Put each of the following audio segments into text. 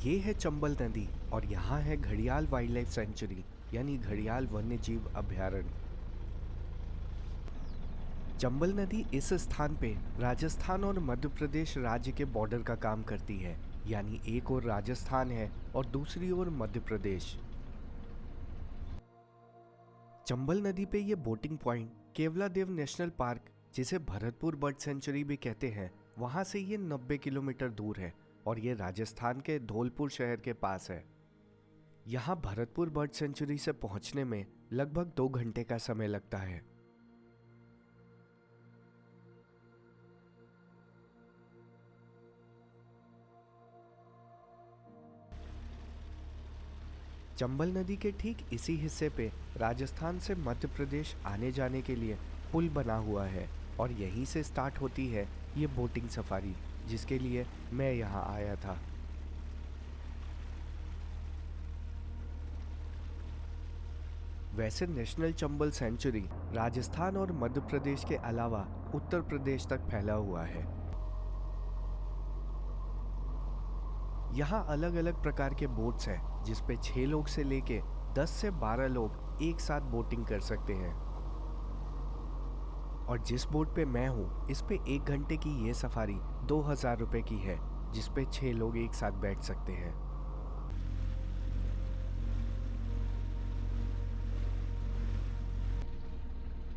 ये है चंबल नदी और यहाँ है घड़ियाल वाइल्ड लाइफ सेंचुरी यानी घड़ियाल वन्यजीव अभयारण्य। चंबल नदी इस स्थान पे राजस्थान और मध्य प्रदेश राज्य के बॉर्डर का काम करती है, यानी एक ओर राजस्थान है और दूसरी ओर मध्य प्रदेश। चंबल नदी पे ये boating point Keoladeo national park, जिसे भरतपुर बर्ड सेंचुरी भी कहते हैं, वहां से ये 90 किलोमीटर दूर है और ये राजस्थान के धौलपुर शहर के पास है। यहाँ भरतपुर बर्ड सेंचुरी से पहुंचने में लगभग 2 घंटे का समय लगता है। चंबल नदी के ठीक इसी हिस्से पे राजस्थान से मध्य प्रदेश आने जाने के लिए पुल बना हुआ है और यहीं से स्टार्ट होती है ये बोटिंग सफारी, जिसके लिए मैं यहाँ आया था। वैसे नेशनल चंबल सेंचुरी राजस्थान और मध्य प्रदेश के अलावा उत्तर प्रदेश तक फैला हुआ है। यहाँ अलग अलग प्रकार के बोट्स हैं, जिसपे 6 लोग से लेके 10 से 12 लोग एक साथ बोटिंग कर सकते हैं। और जिस बोट पे मैं हूँ, इस पे 1 घंटे की ये सफारी 2000 रुपए की है, जिसपे 6 लोग एक साथ बैठ सकते हैं।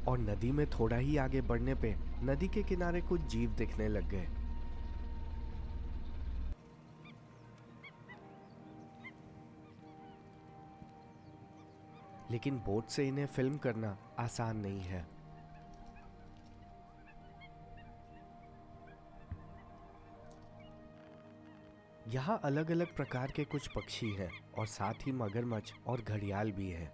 और नदी में थोड़ा ही आगे बढ़ने पे नदी के किनारे कुछ जीव दिखने लग गए। लेकिन बोट से इन्हें फिल्म करना आसान नहीं है। यहाँ अलग अलग प्रकार के कुछ पक्षी हैं और साथ ही मगरमच्छ और घड़ियाल भी है।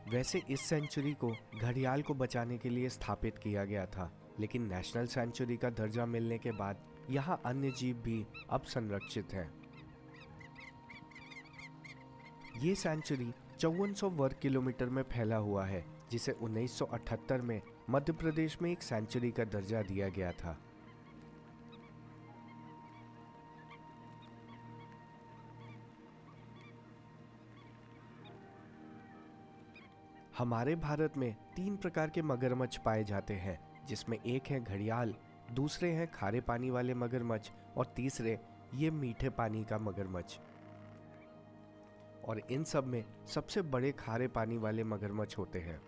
वैसे इस सेंचुरी को घड़ियाल को बचाने के लिए स्थापित किया गया था, लेकिन नेशनल सेंचुरी का दर्जा मिलने के बाद यहाँ अन्य जीव भी अब संरक्षित हैं। ये सेंचुरी 5400 वर्ग किलोमीटर में फैला हुआ है, जिसे 1978 में मध्य प्रदेश में एक सेंचुरी का दर्जा दिया गया था। हमारे भारत में 3 प्रकार के मगरमच्छ पाए जाते हैं, जिसमें एक है घड़ियाल, दूसरे हैं खारे पानी वाले मगरमच्छ और तीसरे ये मीठे पानी का मगरमच्छ। और इन सब में सबसे बड़े खारे पानी वाले मगरमच्छ होते हैं।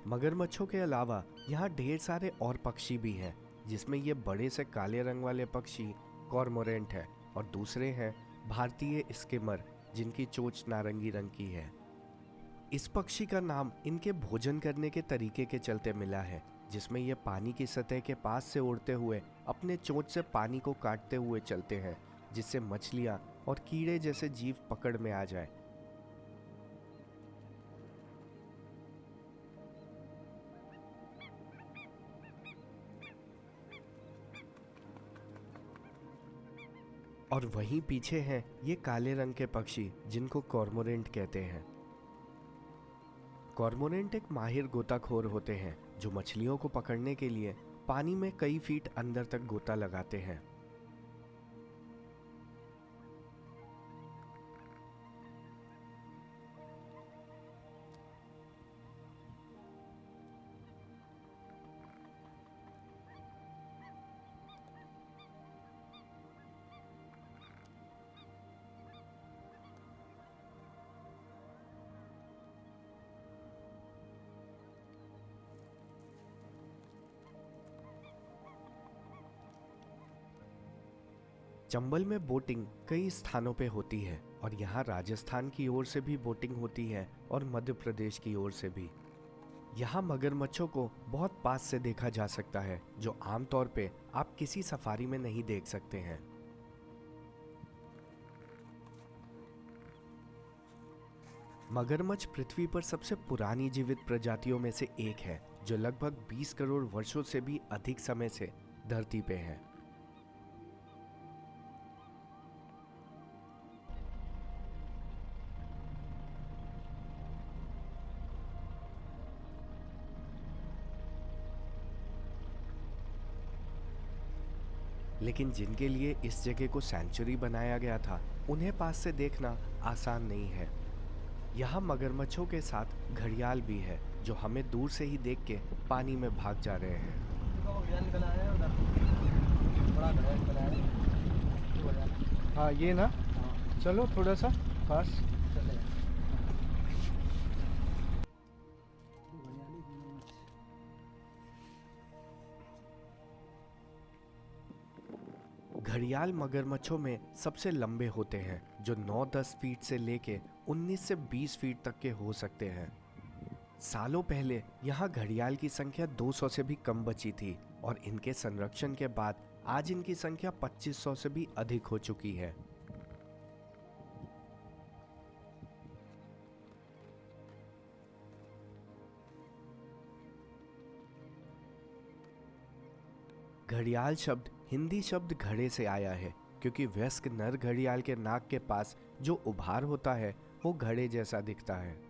मगरमच्छों के अलावा यहाँ ढेर सारे और पक्षी भी हैं, जिसमें ये बड़े से काले रंग वाले पक्षी कॉर्मोरेंट है और दूसरे हैं भारतीय स्किमर, जिनकी चोंच नारंगी रंग की है। इस पक्षी का नाम इनके भोजन करने के तरीके के चलते मिला है, जिसमें ये पानी की सतह के पास से उड़ते हुए अपने चोंच से पानी को काटते हुए चलते हैं, जिससे मछलियाँ और कीड़े जैसे जीव पकड़ में आ जाए। और वहीं पीछे हैं ये काले रंग के पक्षी, जिनको कॉर्मोरेंट कहते हैं। कॉर्मोरेंट एक माहिर गोताखोर होते हैं, जो मछलियों को पकड़ने के लिए पानी में कई फीट अंदर तक गोता लगाते हैं। चंबल में बोटिंग कई स्थानों पे होती है और यहाँ राजस्थान की ओर से भी बोटिंग होती है और मध्य प्रदेश की ओर से भी। यहाँ मगरमच्छों को बहुत पास से देखा जा सकता है, जो आमतौर पे आप किसी सफारी में नहीं देख सकते हैं। मगरमच्छ पृथ्वी पर सबसे पुरानी जीवित प्रजातियों में से एक है, जो लगभग 20 करोड़ वर्षों से भी अधिक समय से धरती पे है। लेकिन जिनके लिए इस जगह को सेंचुरी बनाया गया था, उन्हें पास से देखना आसान नहीं है। यहाँ मगरमच्छों के साथ घड़ियाल भी है, जो हमें दूर से ही देख के पानी में भाग जा रहे हैं। हाँ ये ना, चलो थोड़ा सा पास। घड़ियाल मगरमच्छों में सबसे लंबे होते हैं, जो 9-10 फीट से लेके 19 से 20 फीट तक के हो सकते हैं। सालों पहले यहाँ घड़ियाल की संख्या 200 से भी कम बची थी, और इनके संरक्षण के बाद आज इनकी संख्या 2500 से भी अधिक हो चुकी है। घड़ियाल शब्द हिंदी शब्द घड़े से आया है, क्योंकि वयस्क नर घड़ियाल के नाक के पास जो उभार होता है वो घड़े जैसा दिखता है।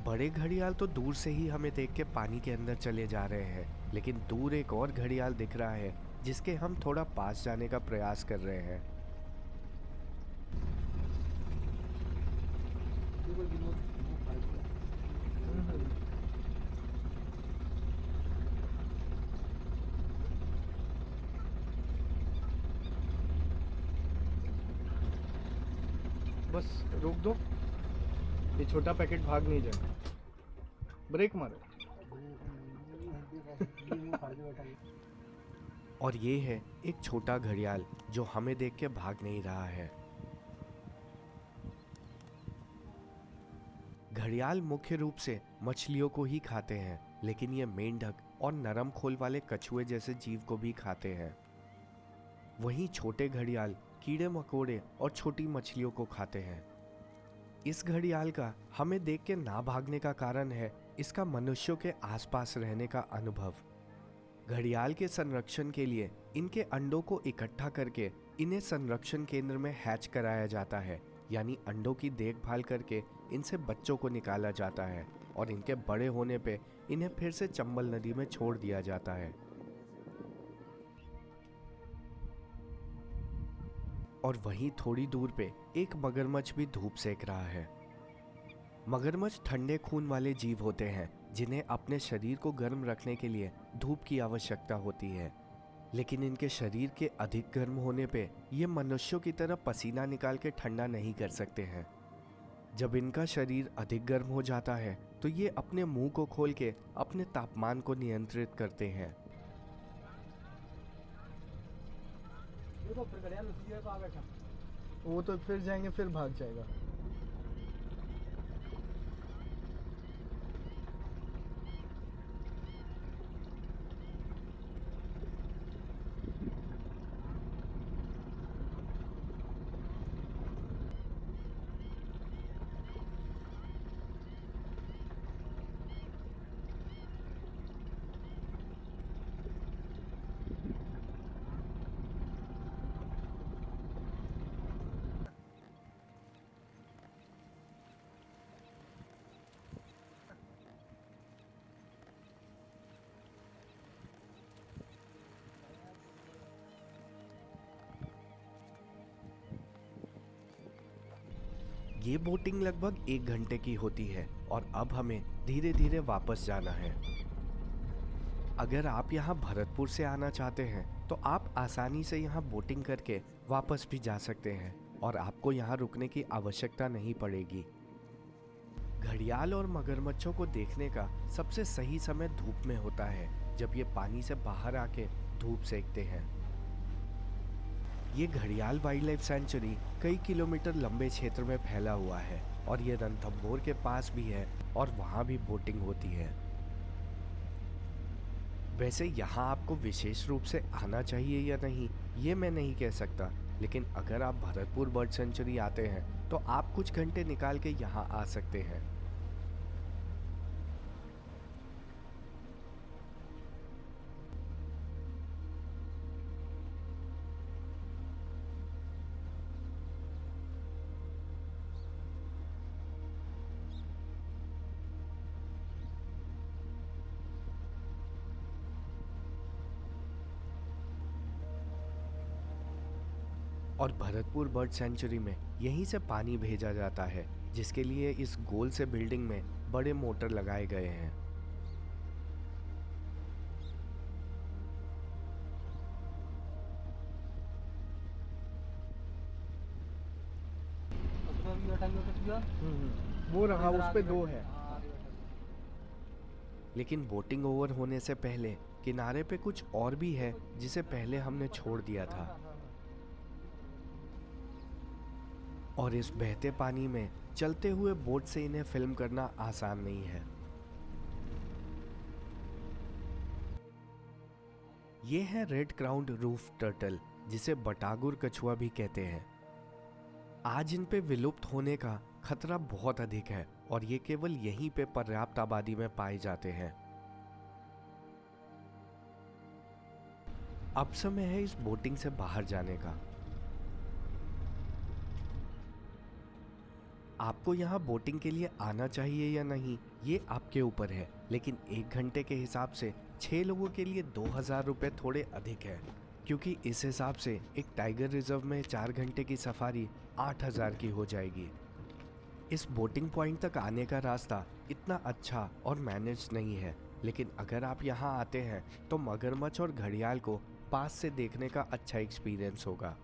बड़े घड़ियाल तो दूर से ही हमें देख के पानी के अंदर चले जा रहे हैं, लेकिन दूर एक और घड़ियाल दिख रहा है जिसके हम थोड़ा पास जाने का प्रयास कर रहे हैं। बस रोक दो, ये छोटा पैकेट भाग नहीं जाए। ब्रेक मारो। और ये है एक छोटा घड़ियाल जो हमें देख के भाग नहीं रहा है। घड़ियाल मुख्य रूप से मछलियों को ही खाते हैं, लेकिन ये मेंढक और नरम खोल वाले कछुए जैसे जीव को भी खाते हैं। वहीं छोटे घड़ियाल कीड़े मकोड़े और छोटी मछलियों को खाते हैं। इस घड़ियाल का हमें देख के ना भागने का कारण है इसका मनुष्यों के आसपास रहने का अनुभव। घड़ियाल के संरक्षण के लिए इनके अंडों को इकट्ठा करके इन्हें संरक्षण केंद्र में हैच कराया जाता है, यानी अंडों की देखभाल करके इनसे बच्चों को निकाला जाता है और इनके बड़े होने पे इन्हें फिर से चंबल नदी में छोड़ दिया जाता है। और वहीं थोड़ी दूर पे एक मगरमच्छ भी धूप सेक रहा है। मगरमच्छ ठंडे खून वाले जीव होते हैं जिन्हें अपने शरीर को गर्म रखने के लिए धूप की आवश्यकता होती है, लेकिन इनके शरीर के अधिक गर्म होने पे ये मनुष्यों की तरह पसीना निकाल के ठंडा नहीं कर सकते हैं। जब इनका शरीर अधिक गर्म हो जाता है तो ये अपने मुंह को खोल के अपने तापमान को नियंत्रित करते हैं। वो तो फिर जाएंगे, फिर भाग जाएगा। ये बोटिंग लगभग 1 घंटे की होती है और अब हमें धीरे धीरे वापस जाना है। अगर आप यहाँ भरतपुर से आना चाहते हैं तो आप आसानी से यहाँ बोटिंग करके वापस भी जा सकते हैं और आपको यहाँ रुकने की आवश्यकता नहीं पड़ेगी। घड़ियाल और मगरमच्छों को देखने का सबसे सही समय धूप में होता है, जब ये पानी से बाहर आके धूप सेकते हैं। ये घड़ियाल वाइल्ड लाइफ सेंचुरी कई किलोमीटर लंबे क्षेत्र में फैला हुआ है और ये रणथंभौर के पास भी है और वहाँ भी बोटिंग होती है। वैसे यहाँ आपको विशेष रूप से आना चाहिए या नहीं ये मैं नहीं कह सकता, लेकिन अगर आप भरतपुर बर्ड सेंचुरी आते हैं तो आप कुछ घंटे निकाल के यहाँ आ सकते हैं। और भरतपुर बर्ड सेंचुरी में यहीं से पानी भेजा जाता है, जिसके लिए इस गोल से बिल्डिंग में बड़े मोटर लगाए गए हैं। वो रहा, उस पे 2 है। लेकिन बोटिंग ओवर होने से पहले किनारे पे कुछ और भी है जिसे पहले हमने छोड़ दिया था। और इस बहते पानी में चलते हुए बोट से इन्हें फिल्म करना आसान नहीं है। ये है रेड क्राउन्ड रूफ टर्टल, जिसे बटागुर कछुआ भी कहते हैं। आज इन पे विलुप्त होने का खतरा बहुत अधिक है और ये केवल यहीं पे पर्याप्त आबादी में पाए जाते हैं। अब समय है इस बोटिंग से बाहर जाने का। आपको यहाँ बोटिंग के लिए आना चाहिए या नहीं, ये आपके ऊपर है, लेकिन 1 घंटे के हिसाब से 6 लोगों के लिए 2000 रुपये थोड़े अधिक है, क्योंकि इस हिसाब से एक टाइगर रिजर्व में 4 घंटे की सफारी 8000 की हो जाएगी। इस बोटिंग पॉइंट तक आने का रास्ता इतना अच्छा और मैनेज नहीं है, लेकिन अगर आप यहाँ आते हैं तो मगरमच्छ और घड़ियाल को पास से देखने का अच्छा एक्सपीरियंस होगा।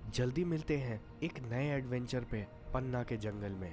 जल्दी मिलते हैं एक नए एडवेंचर पे पन्ना के जंगल में।